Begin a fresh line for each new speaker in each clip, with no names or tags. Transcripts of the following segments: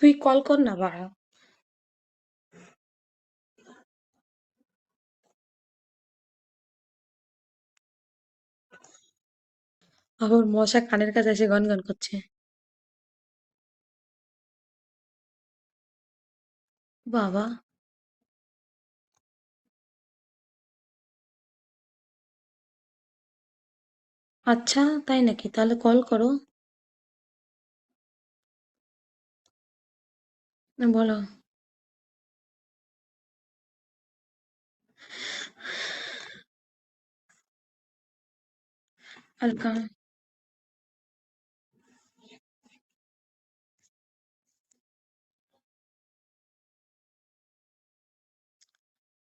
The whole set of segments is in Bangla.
তুই কল কর না বাড়া। আবার মশা কানের কাছে এসে গনগন করছে। বাবা, আচ্ছা তাই নাকি? তাহলে কল করো। বলো। ওয়েলকাম।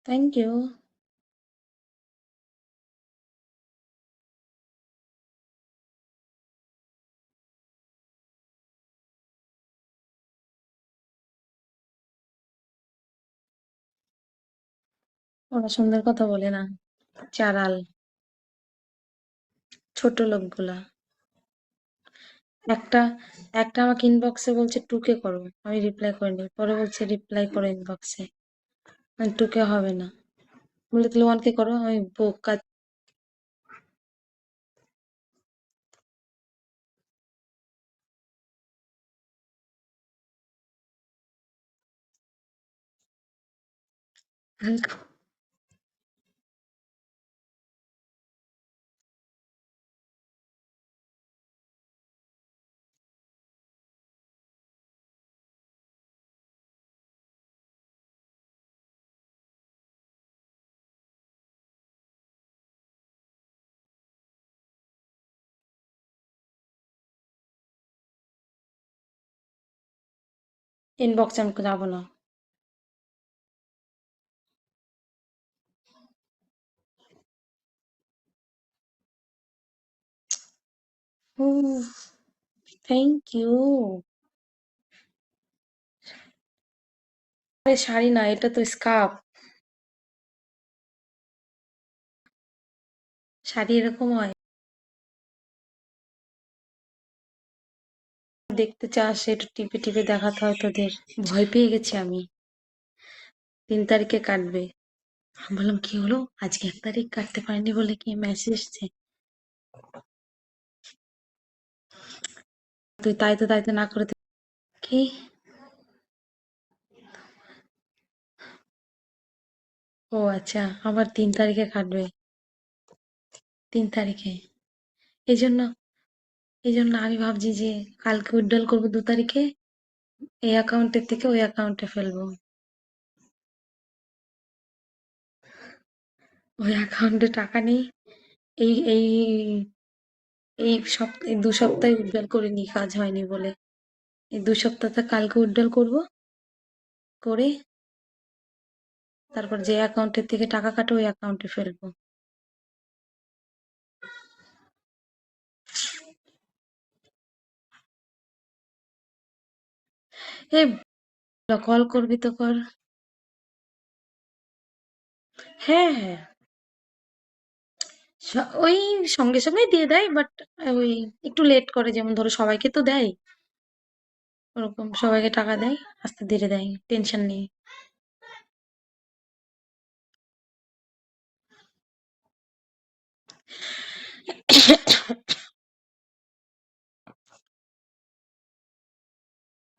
Thank you. ওরা সুন্দর কথা বলে না, চারাল, ছোট লোকগুলা। একটা একটা আমাকে ইনবক্সে বলছে টুকে করো, আমি রিপ্লাই করিনি, পরে বলছে রিপ্লাই করো ইনবক্সে, টুকে হবে না। বলে তাহলে ওয়ানকে করো, আমি বোকা। ইনবক্সে আমি যাবো না। Thank you. আরে শাড়ি না, এটা তো স্কার্ফ। শাড়ি এরকম হয়? দেখতে চাস? একটু টিপে টিপে দেখাতে হয় তোদের। ভয় পেয়ে গেছি আমি। 3 তারিখে কাটবে। আমি বললাম কি হলো, আজকে 1 তারিখ কাটতে পারিনি বলে কি মেসেজ এসছে? তুই তাই তো না করে কি? ও আচ্ছা, আবার 3 তারিখে কাটবে। 3 তারিখে। এই জন্য এই জন্য আমি ভাবছি যে কালকে উইথড্রল করবো 2 তারিখে, এই অ্যাকাউন্টের থেকে ওই অ্যাকাউন্টে ফেলবো। ওই অ্যাকাউন্টে টাকা নেই। এই এই এই 2 সপ্তাহে উইথড্রল করিনি, কাজ হয়নি বলে। এই 2 সপ্তাহতে কালকে উইথড্রল করবো, করে তারপর যে অ্যাকাউন্টের থেকে টাকা কাটে ওই অ্যাকাউন্টে ফেলবো। এ কল করবি তো কর। হ্যাঁ হ্যাঁ, ওই সঙ্গে সঙ্গে দিয়ে দেয়, বাট ওই একটু লেট করে, যেমন ধরো সবাইকে তো দেয়, ওরকম সবাইকে টাকা দেয়, আস্তে ধীরে দেয়, টেনশন নেই।